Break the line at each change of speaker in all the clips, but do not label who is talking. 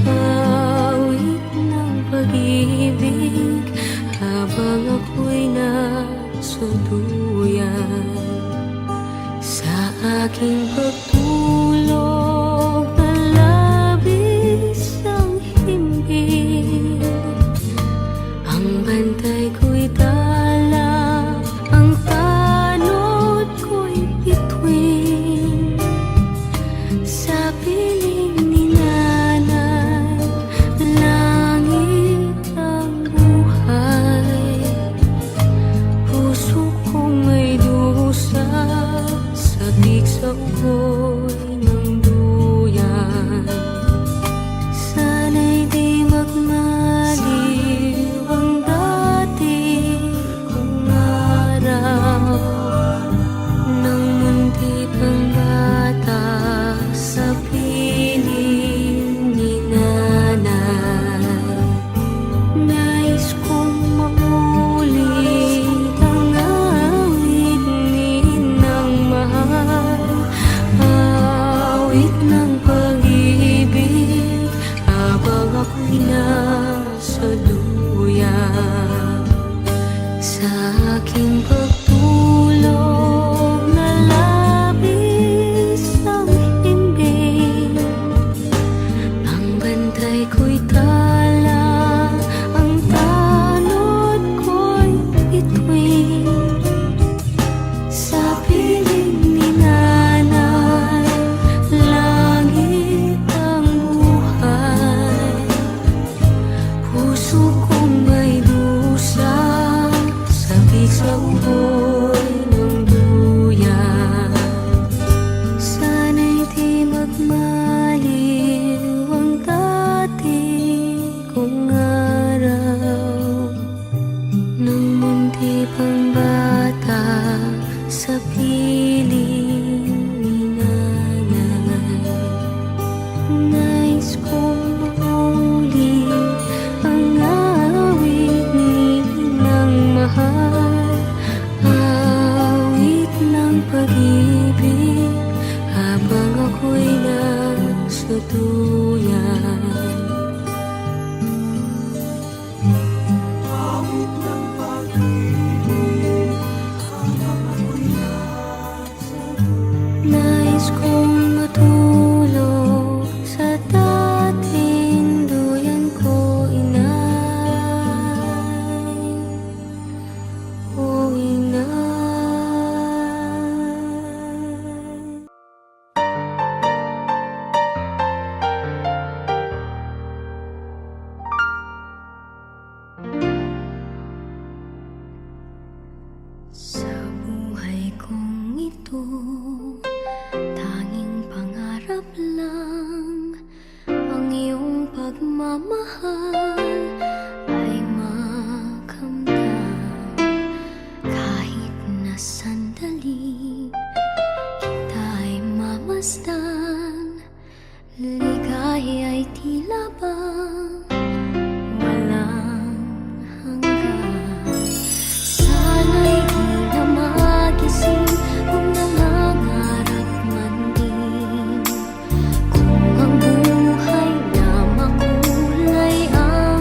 awit ng pag-ibig habang ako'y nasa duyan. Sa aking pagtulog na labis ang himbing, ang bantay ko'y tala, ang tanod ko'y bituin. Sa piling ni nanay, langit ang buhay. Puso kong may dusa, sabik sa ugoy ng duyan. Sana'y di magmaliw ang dati kong araw, nang munti pang bata sa piling ni nanay. Nais kong maulit ang awit ni Inang mahal, awit ng pag-ibig habang ako'y nasa duyan. Sa aking pagtulog na labis ang himbing, ang bantay ko'y tala, ang tanod ko'y bituin. Sa piling ni nanay, langit ang buhay. Puso kong may dusa, sabik sa ugoy ng duyan. Sana'y di magmaliw ang dati kong araw, nang munti pang bata sa piling ni nanay. Nais kong maulit ang awit ni Inang mahal, awit ng pag-ibig habang ako'y nasa duyan. Nais kong matulog sa dating duyan ko, inay, o inay. Sa buhay kong ito, tanging pangarap lang ang iyong pagmamahal ay makamtan. Kahit na sandali kita ay mamasdan, ligaya ay tila bang walang hanggan. Sana'y di na magising kung nangangarap man din, kung ang buhay na makulay ang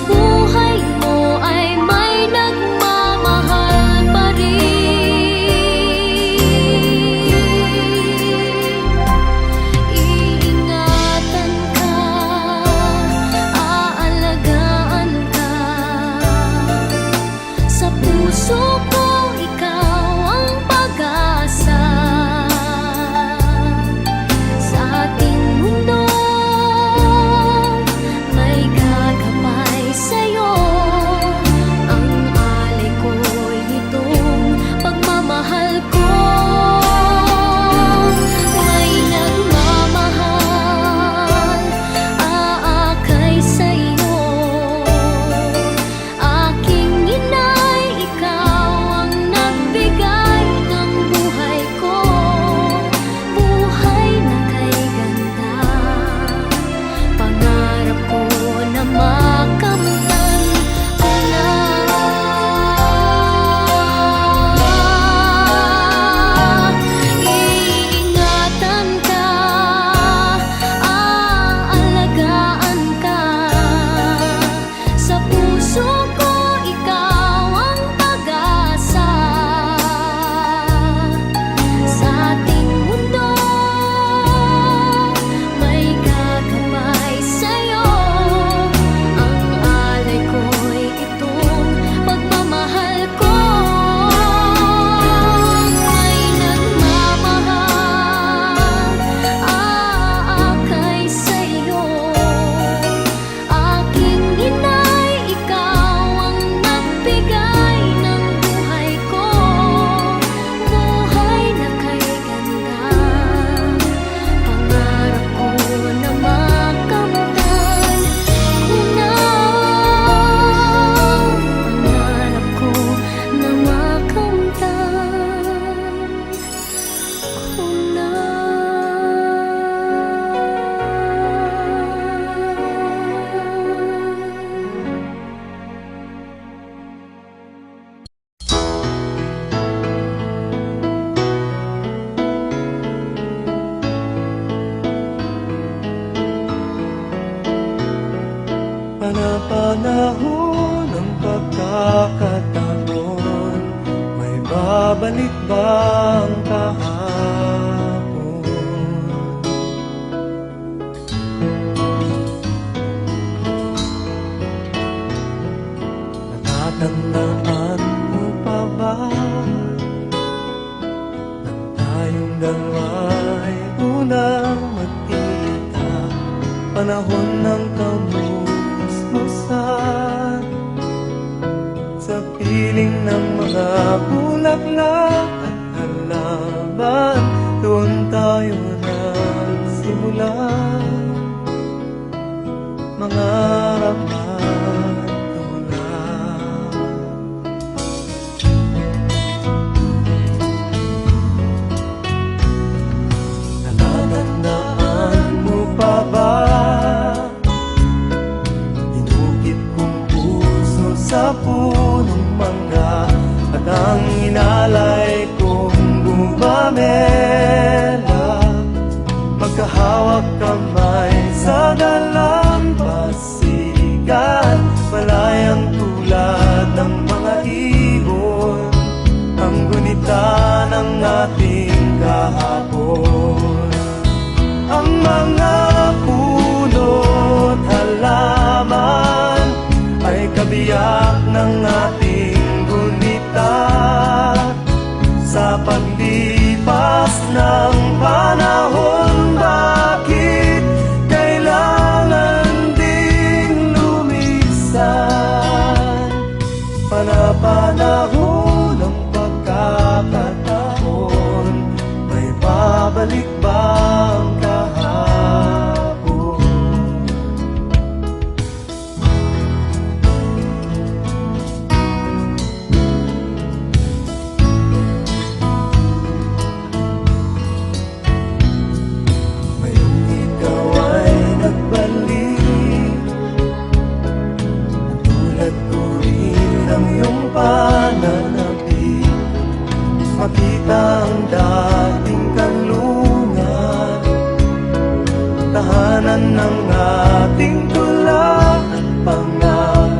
buhay mo ay may nagmamahal pa rin. Iingatan ka, aalagaan ka. Sa puso ko ikaw ang pag-asa. Sa ating mundo may gagabay sa'yo. Ang alay ko'y itong pagmamahal ko. May nagmamahal, aakay sa'yo. Aking inay, ikaw ang nagbigay ng buhay ko. Buhay na kay ganda. Pangarap ko na makamtan ko na. Iingatan ka, aalagaan ka. Sa puso ko ikaw ang pag-asa. Sa ating mundo may gagabay sa'yo. Ang alay ko'y itong pagmamahal ko. May nagmamahal, aakay sa'yo. Aking inay, ikaw ang nagbigay ng buhay ko. Buhay na kay ganda. Pangarap ko na makamtan ko na. Pangarap ko na makamtan ko na.
Panapanahon ng pagkakataon, may babalik ba ang kahapon? Natatandaan mo pa ba nang tayong dalawa'y unang magkita? Panahon ng kamusmusan, sa piling ng mga bulaklak at halaman, doon tayo nagsimula. Mangarap at tulad, natatandaan mo pa ba? Inukit kong puso sa punong mangga, at ang inalay kong gumamela. Magkahawak kamay sa dalampasigan, malayang tulad ng mga ibon, ang gunita ng ating kahapon. Ang mga puno't halaman ay kabiyak ng ating gunita. Sa paglipas ng panahon, bakit kailangan ding lumisan? Panapanahon ng pagkakataon, may babalik ba ang kahapon? Ngayong ikaw ay nagbalik, tulad ko rin ang iyong pananabik. Makita ang dating kanlungan, tahanan ng ating tula at pangarap.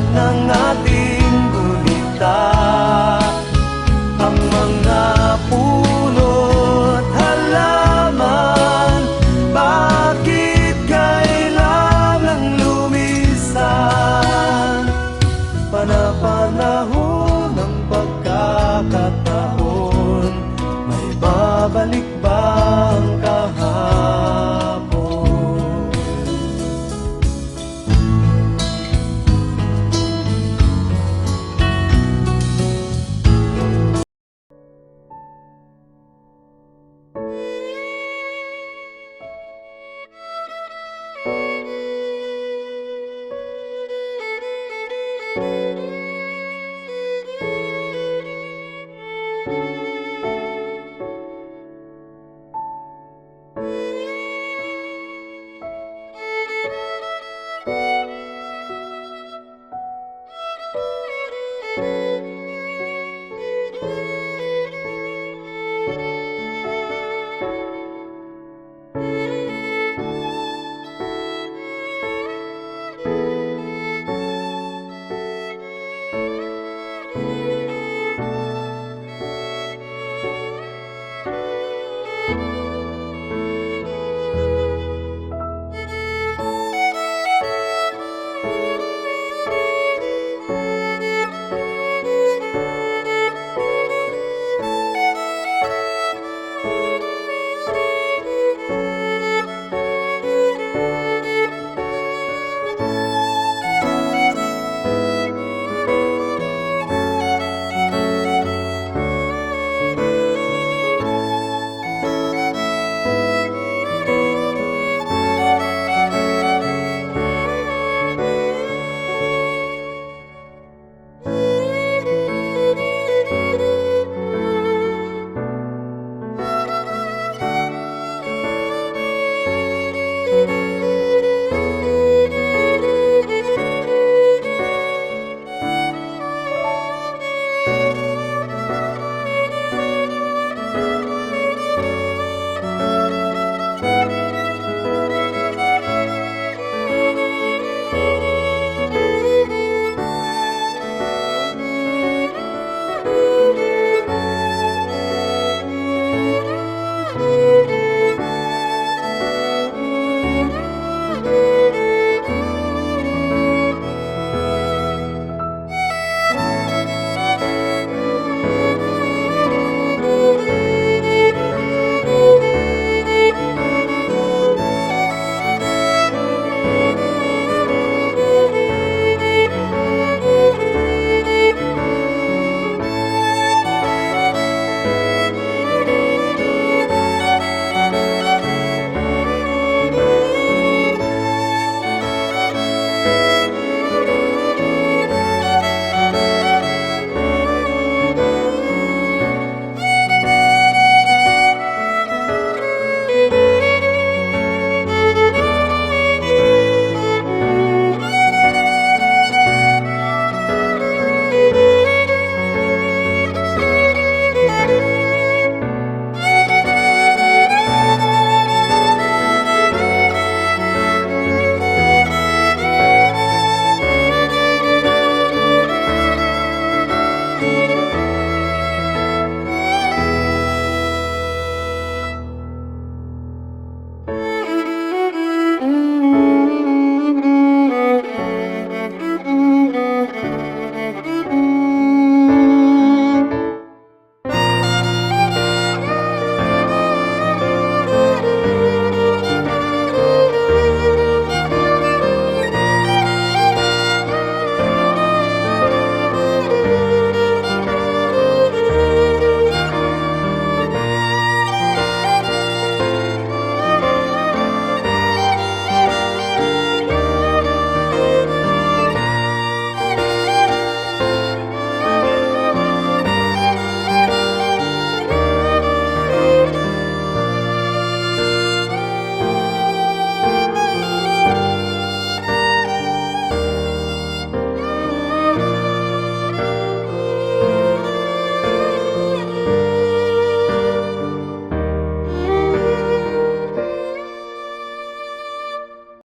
ng ating